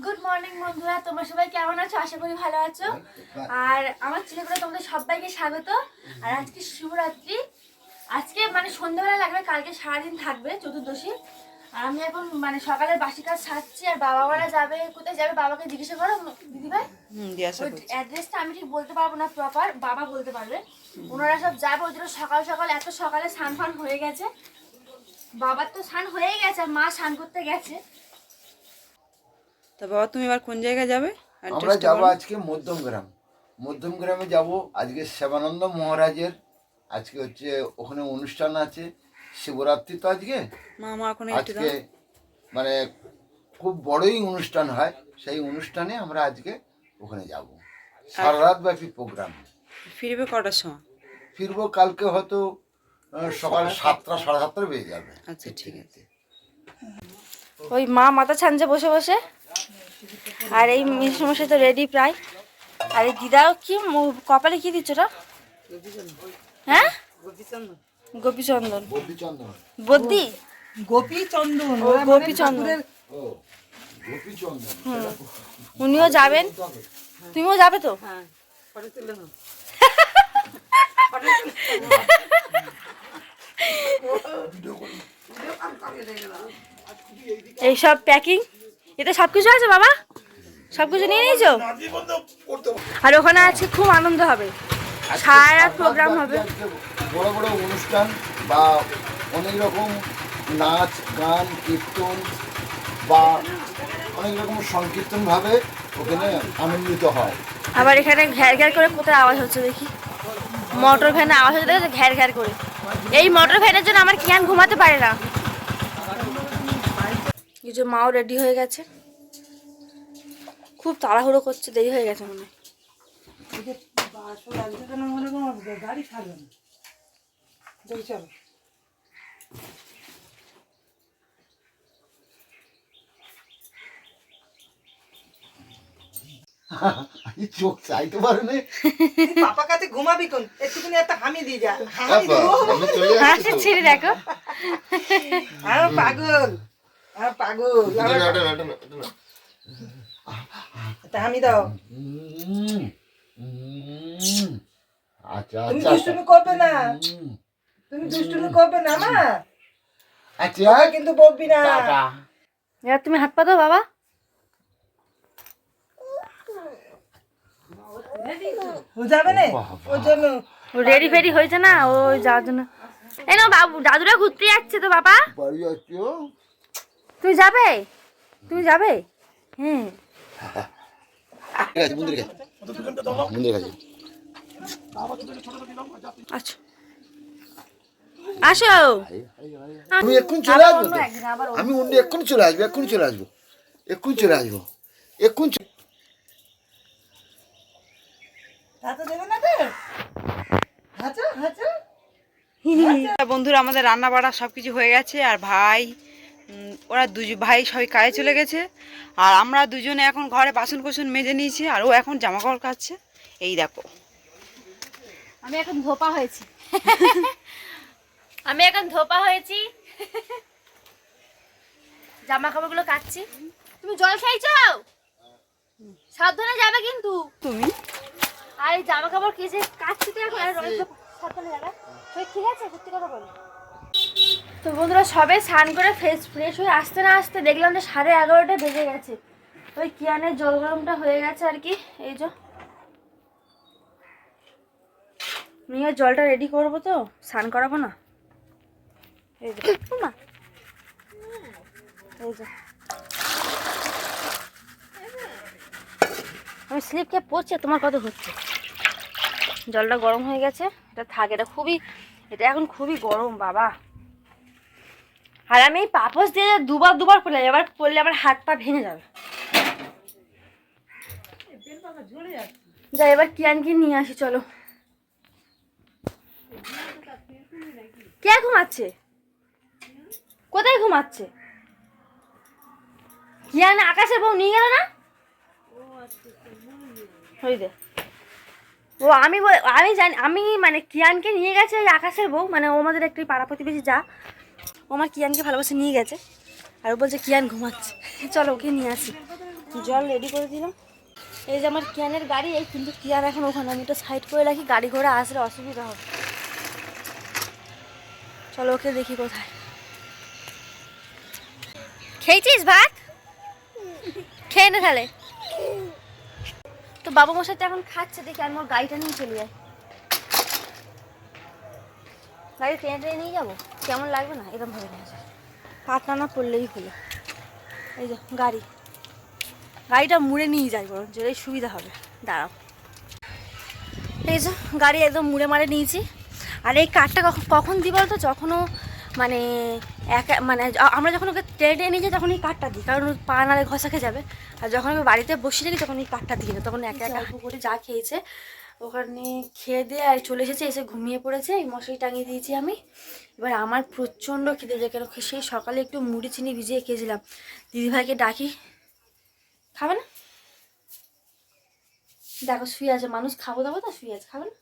Good morning বন্ধুরা, তোমরা সবাই কেমন আছো? আশা করি ভালো আছো। আর আমার চ্যানেলে তোমাদের সবাইকে স্বাগত। আর আজকে শিবরাত্রি, আজকে মানে সন্ধ্যাবেলা লাগবে, কালকে সারাদিন থাকবে চতুর্দশী। আর আমি এখন মানে সকালে বাসি কাজ সারছি। আর বাবা মারা যাবে, কোথায় যাবে বাবাকে জিজ্ঞাসা করো দিদিভাই। অ্যাড্রেসটা আমি ঠিক বলতে পারবো না প্রপার, বাবা বলতে পারবে। ওনারা সব যাবে, ওই জন্য সকাল সকাল এত সকালে স্নান ফান হয়ে গেছে। বাবার তো স্নান হয়েই গেছে, আর মা স্নান করতে গেছে। তা বাবা তুমি এবার কোন জায়গায় যাবে? আমরা যাবো আজকে মধ্যমগ্রামে যাব। আজকে শিবানন্দ মহারাজের আজকে হচ্ছে ওখানে অনুষ্ঠান আছে, শিবরাত্রি তো আজকে। আজকে মানে খুব বড়ই অনুষ্ঠান হয়, সেই অনুষ্ঠানে আমরা আজকে ওখানে যাব। সারা রাত ব্যাপী প্রোগ্রাম। ফিরবে কটার সময়? ফিরবো কালকে হয়তো সকাল 7টা সাড়ে 7টা বেজে যাবে। আচ্ছা ঠিক আছে। ওই মা মাথা ছানছে বসে বসে, আর এই সমস্যা তো রেডি প্রায়। আর এই দিদাও কি কপালে কি দিচ্ছ ওটা? হ্যাঁ, গোপীচন্দন বদ্দি, গোপীচন্দন, ও গোপীচন্দন। উনিও যাবেন, তুমিও যাবে তো? এইসব প্যাকিং, এতে সবকিছু আছে বাবা, সবকিছু নিয়ে নিয়েছো? আর ওখানে আজকে খুব আনন্দ হবে, সারা রাত প্রোগ্রাম হবে। বড় বড় অনুষ্ঠান বা অনেক রকম নাচ গান কীর্তন বা অনেক রকম সংকীর্তন ভাবে ওখানে আনন্দিত হয়। আবার এখানে ঘ্যার ঘ্যার করে কোথায় আওয়াজ হচ্ছে দেখি, মোটর ভ্যানে আওয়াজ হচ্ছে দেখো, ঘ্যার ঘ্যার করে। এই মোটর ভ্যানের জন্য আমার কিয়ান ঘুমাতে পারে না। এই যে মাও রেডি হয়ে গেছে, খুব তাড়াহুড়ো করছে, দেরি হয়ে গেছে মনে হয়। গাড়ি ছাড়বে না, চলো। চোখ চাইতে পারে না, পাপা কাছে ঘুমাবি কোন, একটুখানি একটা হামি দিয়ে যা। হাসি ছিঁড়ে দেখো, পাগল পাগল, হামি দাও। আচ্ছা তুমি দুষ্টুমি করবে না, তুমি দুষ্টুমি করবে না মা, আচ্ছা কিন্তু বকবি না। এবার তুমি হাত পাতো বাবা। ও যাবে না, ওর জন্য রেডি ফেডি হয়েছে না, ও যাওয়ার জন্য। এই না বাবু, দাদুরা ঘুরতে যাচ্ছে তো বাবা। বাড়ি যাচ্ছ? তুমি যাবে? তুমি যাবে? হ্যাঁ, আচ্ছা আসো। আমি এক্ষুনি চলে আসবো, আমি অন্য এক্ষুনি চলে আসবো, এক্ষুনি চলে আসবো, এক্ষুনি চলে আসবো, এক্ষুনি। বন্ধুরা আমাদের রান্না বাড়া সবকিছু হয়ে গেছে। আর ভাই ওরা ভাই সবাই কাজে চলে গেছে। আর আমরা দুজনে এখন ঘরে বাসন কোসন মেজে নিয়েছি, আর ও এখন জামা কাপড় কাচ্ছে। এই দেখো আমি এখন ধোপা হয়েছি, আমি এখন ধোপা হয়েছি, জামা কাপড়গুলো কাচ্ছি। তুমি জল খাইছো? সাবধানে যাবে কিন্তু তুমি। আর এই জামা কাপড় কেচে কাচ্ছি তো এখন, আর সাবধানে যাবে। ঠিক আছে, সত্যি কথা বলো তো। বন্ধুরা সবে স্নান করে ফ্রেশ হয়ে আসতে না আসতে দেখলাম যে 11:30 বেজে গেছে। ওই কিয়ানের জল গরমটা হয়ে গেছে আর কি। এই যে নিয়ে জলটা রেডি করবো তো, স্নান করাবো না। এই যে মা, এই যে আমি স্লিপ ক্যাপ পরছি, তোমার কত হচ্ছে। জলটা গরম হয়ে গেছে, এটা থাক, এটা এখন খুবই গরম বাবা। আর আমি এই পাপোশ দিয়ে দুবার পড়লে, এবার পড়লে আবার হাত পা ভেঙে যাবে। যা এবার কিয়ানকে নিয়ে আসি, চলো। কে ঘুমাচ্ছে? কোথায় ঘুমাচ্ছে? কিয়ান আকাশের বউ নিয়ে গেল না? ও আমি জানি, আমি মানে কিয়ানকে নিয়ে গেছে ওই আকাশের বউ, মানে ও আমাদের একটি পাড়া প্রতিবেশী যা, ও আমার কিয়ানকে ভালোবাসে নিয়ে গেছে। আর ও বলছে কিয়ান ঘুমাচ্ছে, চলো ওকে নিয়ে আসি। জল রেডি করে দিলাম। এই যে আমার ক্যানের গাড়ি, এই কিন্তু কিয়ার এখন ওখানে, আমি তো সাইড করে রাখি, গাড়ি ঘোড়া আসলে অসুবিধা হবে। চলো ওকে দেখি কোথায়। খেয়েছিস ভাত? খেয়ে নে তাহলে। তো বাবা মশাইটা এখন খাচ্ছে, দেখি আমি ওর গাড়িটা নিয়ে চলে যাই। গাড়ি ট্রেনে ট্রেনে নিয়ে যাবো, কেমন লাগবে না এরকম ভাবে নিয়ে যায়, হাত টানা পড়লেই হলো। এই যে গাড়িটা মুড়ে নিয়ে যাই বরঞ্চ, এই সুবিধা হবে। দাঁড়াও, এই যে গাড়ি একদম মুড়ে মারে নিয়েছি। আর এই কাঠটা কখন দিই বলতো, যখনও মানে মানে আমরা যখন ওকে ট্রেনে নিয়ে যাই তখন এই কাঠটা দিই, কারণ পা নাড়ে ঘষা খেয়ে যাবে। আর যখন আমি বাড়িতে বসে থাকি তখন এই কাঠটা দিই না, তখন একা একা করে যা খেয়েছে ওখানে খেয়ে দিয়ে আর চলে এসেছে, এসে ঘুমিয়ে পড়েছে। এই মশারি টাঙিয়ে দিয়েছি আমি। এবার আমার প্রচণ্ড খিদে যায়, কেন সেই সকালে একটু মুড়ি চিনি ভিজিয়ে খেয়েছিলাম। দিদিভাইকে ডাকি, খাবে না? দেখো শুয়ে আছে, মানুষ খাবো দাবো তো শুয়ে আছে, খাবে না?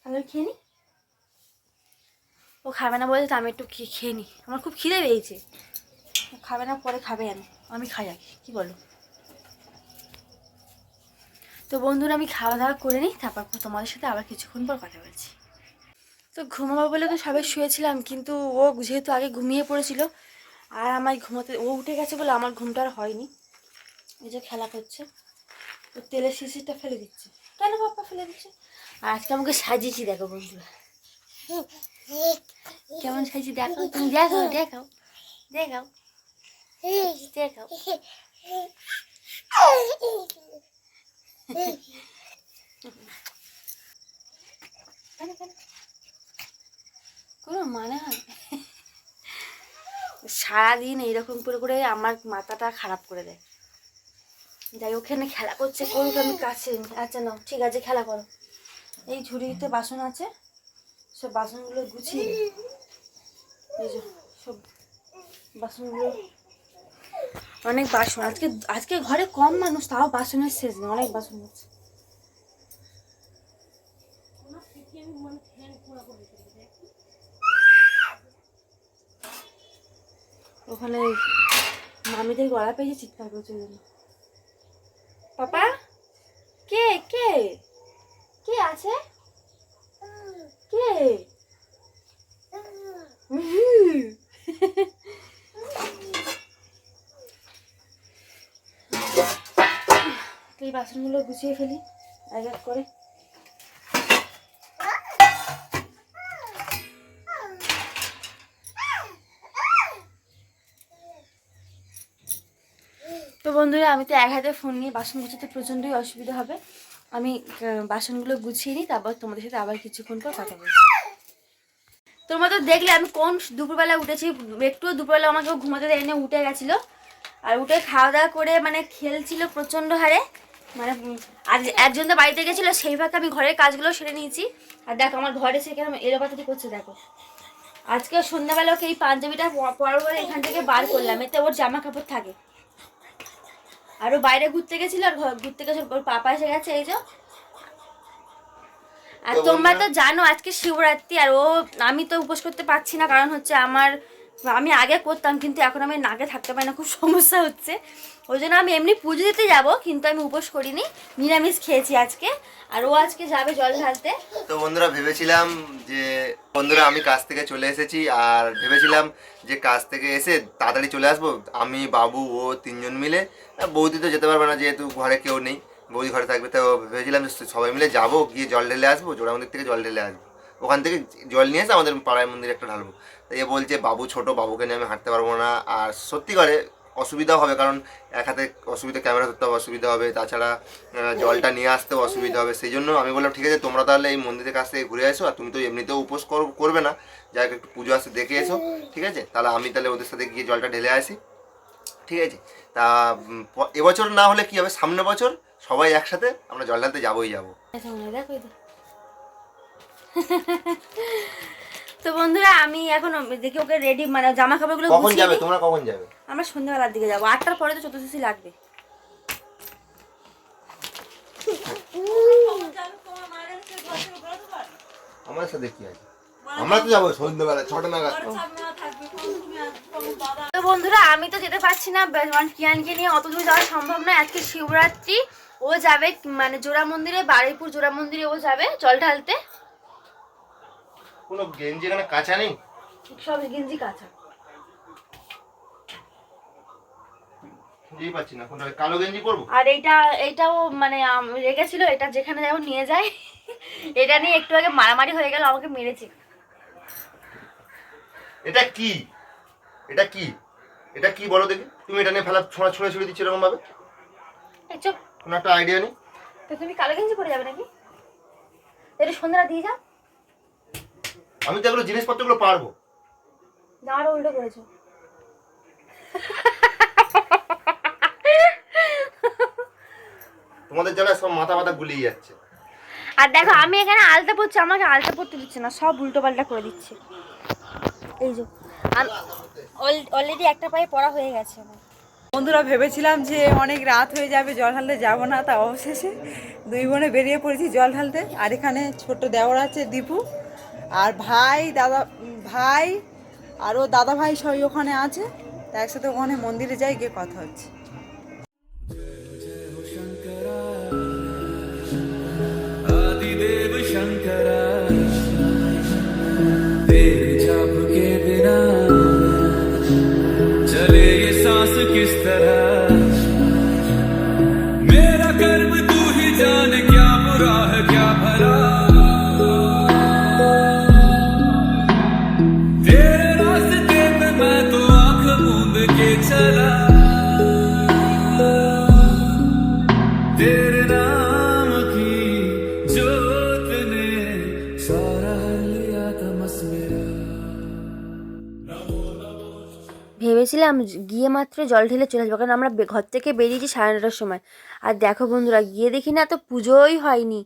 তাহলে খেয়ে নি। ও খাবে না বলে তো আমি একটু খেয়ে নিই, আমার খুব খিদে পেয়েছে। খাবে না, পরে খাবে, আমি খাই আগে, কি বলো? তো বন্ধুরা আমি খাওয়া দাওয়া করে নিই, তারপর তোমাদের সাথে আবার কিছুক্ষণ পর কথা বলছি। তো ঘুমাবো বলে তো সবাই শুয়েছিলাম, কিন্তু ও যেহেতু আগে ঘুমিয়ে পড়েছিল আর আমার ঘুমোতে ও উঠে গেছে বলে আমার ঘুমটা আর হয়নি। এই যে খেলা করছে, ও তেলের শিশিটা ফেলে দিচ্ছে। কেন বাপ্পা ফেলে দিচ্ছে? আর আজকে আমাকে সাজিয়েছি, দেখো বন্ধুরা কেমন সাজিয়েছি, দেখো তুমি, দেখাও দেখাও দেখাও দেখাও। কোনো মানে হয়? সারাদিন এইরকম করে করে আমার মাথাটা খারাপ করে দেয়। যাই, ওখানে খেলা করছে, করুক, আমি কাছে। আচ্ছা নাও, ঠিক আছে, খেলা করো। এই ঝুড়িতে বাসন আছে, সব বাসনগুলো গুছিয়ে এই যে সব বাসনগুলো, অনেক বাসন। আজকে ঘরে কম মানুষ, তাও বাসনের শেষ নেই, অনেক বাসন আছে। ওখানে মামিদের গলা পেয়েছে, চিৎকার করছে জন্য। পাপা, কে কে কে আছে? কে? এই বাসনগুলো গুছিয়ে ফেলি এক এক করে। তো বন্ধুরা আমি তো এক হাতে ফোন নিয়ে বাসন গুছাতে প্রচণ্ডই অসুবিধা হবে। আমি বাসনগুলো গুছিয়ে নিই, তারপর তোমাদের সাথে আবার কিছুক্ষণ পর কথা বলছি। তোমরা তো দেখলে আমি কোন দুপুরবেলা উঠেছি, একটুও দুপুরবেলা আমাকে ঘুমাতে দেয়নি, উঠে গেছিলো। আর উঠে খাওয়া দাওয়া করে মানে খেলছিল প্রচণ্ড হারে। মানে আজ একজন তো বাড়িতে গেছিলো, সেই ফাঁকে আমি ঘরের কাজগুলো সেরে নিয়েছি। আর দেখো আমার ঘরে সে কেন এলোপাতাড়ি করছে, দেখো। আজকে সন্ধ্যাবেলা ওকে এই পাঞ্জাবিটা পরার পরে এখান থেকে বার করলাম, এতে ওর জামা কাপড় থাকে। আর ও বাইরে ঘুরতে গেছিল, আর ঘুরতে গেছে ওর পাপা এসে গেছে, এই যে। আর তোমরা তো জানো আজকে শিবরাত্রি, আর আমি তো উপোস করতে পারছি না, কারণ হচ্ছে আমি আগে করতাম, কিন্তু এখন আমি নাকে থাকতে পারি না, খুব সমস্যা হচ্ছে। ওই জন্য আমি এমনি পুজো দিতে যাবো, কিন্তু আমি উপোস করিনি, নিরামিষ খেয়েছি আজকে। আর ও আজকে যাবে জল ঢালতে। তো বন্ধুরা ভেবেছিলাম যে বন্ধুরা আমি কাজ থেকে চলে এসেছি, আর ভেবেছিলাম যে কাজ থেকে এসে তাড়াতাড়ি চলে আসবো, আমি বাবু ও তিনজন মিলে। বৌদি তো যেতে পারবে না, যেহেতু ঘরে কেউ নেই, বৌদি ঘরে থাকবে। তো ভেবেছিলাম যে সবাই মিলে যাবো, গিয়ে জল ঢেলে আসবো, জোড়া মন্দির থেকে জল ঢেলে আসবো, ওখান থেকে জল নিয়ে এসে আমাদের পাড়ায় মন্দিরে একটা ঢালবো। তো এ বলছে বাবু ছোট, বাবুকে নিয়ে আমি হাঁটতে পারবো না। আর সত্যি করে অসুবিধাও হবে, কারণ এক হাতে অসুবিধা, ক্যামেরা ধরতে অসুবিধা হবে, তাছাড়া জলটা নিয়ে আসতেও অসুবিধা হবে। সেই জন্য আমি বললাম ঠিক আছে, তোমরা তাহলে এই মন্দিরের কাছ থেকে ঘুরে আসো, আর তুমি তো এমনিতেও উপোস করবে না, যাই হোক একটু পুজো আসতে দেখে এসো, ঠিক আছে? তাহলে আমি তাহলে ওদের সাথে গিয়ে জলটা ঢেলে আসি, ঠিক আছে? তা এবছর না হলে কি হবে, সামনের বছর সবাই একসাথে আমরা জল ঢালতে যাবোই যাবো। তো বন্ধুরা আমি এখন দেখি ওকে রেডি, মানে জামা কাপড়গুলো কখন যাবে তোমরা, কখন যাবে? আমরা সন্ধ্যাবেলার দিকে যাবো, 8টার পরে তো চতুর্দশী লাগবে। আমার সাথে কি আছে, আমরা তো যাবো সন্ধ্যাবেলা 6টা নাগাদ। তো বন্ধুরা আমি তো যেতে পারছি না, কিয়ানকে নিয়ে অত দূর যাওয়া সম্ভব নয়। আজকে শিবরাত্রি, ও যাবে মানে জোড়া মন্দিরে, বারুইপুর জোড়া মন্দিরে ও যাবে জল ঢালতে। কোনো গেঞ্জি এখানে কাঁচা নেই? সব গেঞ্জি কাঁচা। খুঁজেই পাচ্ছি না কোনটা কালো গেঞ্জি পরবো। আর এইটাও মানে রেখেছিল, এটা যেখানে যাবো নিয়ে যায়। এটা নিয়ে একটু আগে মারামারি হয়ে গেল, আমাকে মেরেছে। এটা কি? এটা কি? এটা কি বলো দেখি? তুমি এটা নিয়ে ফেলা ছুঁড়ে দিচ্ছ এরকম ভাবে? চুপ। কোনো একটা আইডিয়া নেই? তো তুমি কালো গেঞ্জি পরে যাবে নাকি? এটা সন্ধ্যাটা দিয়ে যাও। আমি তো এগুলো জিনিসপত্রগুলো পারবো। জামাটা উল্টো করেছো। তোমাদের জানা সব মাথা ব্যথা গুলিয়ে যাচ্ছে। আর দেখো আমি এখানে আলতা পরছি, আমাকে আলতা পরতে দিচ্ছে না, সব উল্টো পাল্টা করে দিচ্ছে। এই যে অলরেডি একটা পায়ে পড়া হয়ে গেছে আমার। বন্ধুরা ভেবেছিলাম যে অনেক রাত হয়ে যাবে, জল ঢালতে যাবো না, তা অবশেষে দুই বোনে বেরিয়ে পড়েছি জল ঢালতে। আর এখানে ছোট দেওর আছে দীপু, আর ভাই ভাই আর ও দাদা ভাই সবাই ওখানে আছে। তা একসাথে ওখানে মন্দিরে যাই, গিয়ে কথা হচ্ছে। आदिदेव शंकरा तेरे जाप के बिना चले ये सांस किस तरह मेरा कर्म तू ही जान क्या बुरा है क्या भला तेरे रास्ते पे मैं तो आंख मूंद के चला तेरे नाम की जोत ने सारा लिया तमस मेरा ভেবেছিলাম গিয়ে মাত্র জল ঢেলে চলে আসবো, কারণ আমরা ঘর থেকে বেরিয়েছি 9:30টার সময়। আর দেখো বন্ধুরা গিয়ে দেখি না তো পুজোই হয়নি।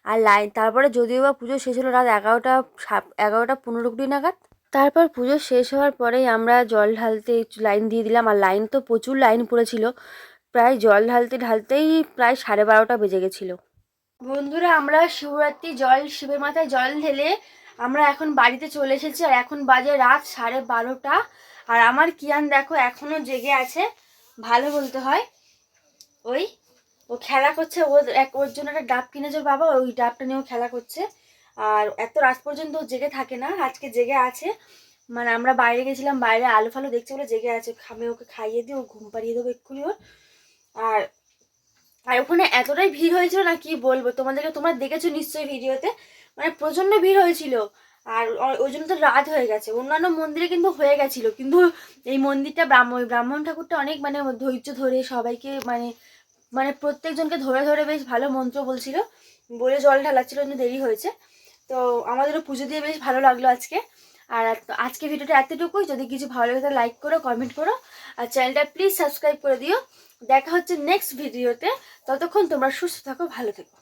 আর লাইন, তারপরে যদিও বা পুজো শেষ হলো রাত 11:15 নাগাদ। তারপর পুজো শেষ হওয়ার পরেই আমরা জল ঢালতে লাইন দিয়ে দিলাম। আর লাইন তো প্রচুর লাইন পড়েছিল, প্রায় জল ঢালতেই প্রায় 12:30 বেজে গেছিলো। বন্ধুরা আমরা শিবরাত্রি শিবের মাথায় জল ঢেলে আমরা এখন বাড়িতে চলে এসেছি। আর এখন বাজে রাত 12:30। আর আমার কিয়ান দেখো এখনো জেগে আছে, ভালো বলতে হয়। ও খেলা করছে, ওর জন্য একটা ডাব কিনেছে ওর বাবা, ওই ডাবটা নিয়েও খেলা করছে। আর এত রাত পর্যন্ত ও জেগে থাকে না, আজকে জেগে আছে। মানে আমরা বাইরে গেছিলাম, বাইরে আলু ফালু দেখছে বলে জেগে আছে। আমি ওকে খাইয়ে দিই, ও ঘুম পাড়িয়ে দেবো এক্ষুনি ওর। আর ওখানে এতটাই ভিড় হয়েছিল না কি বলবো তোমাদেরকে, তোমরা দেখেছো নিশ্চয়ই ভিডিওতে, মানে প্রচণ্ড ভিড় হয়েছিল। আর ওই জন্য তো রাত হয়ে গেছে। অন্যান্য মন্দিরে কিন্তু হয়ে গেছিলো, কিন্তু এই মন্দিরটা ব্রাহ্মণ ঠাকুরটা অনেক মানে ধৈর্য ধরে সবাইকে মানে প্রত্যেকজনকে ধরে ধরে বেশ ভালো মন্ত্র বলছিল, বলে জল ঢালাচ্ছিল, জন্য দেরি হয়েছে। তো আমাদেরও পুজো দিয়ে বেশ ভালো লাগলো আজকে। আর আজকে ভিডিওটা এতটুকুই। যদি কিছু ভালো লাগে তাহলে লাইক করো, কমেন্ট করো, আর চ্যানেলটা প্লিজ সাবস্ক্রাইব করে দিও। দেখা হচ্ছে নেক্সট ভিডিওতে। ততক্ষণ তোমরা সুস্থ থাকো, ভালো থেকো।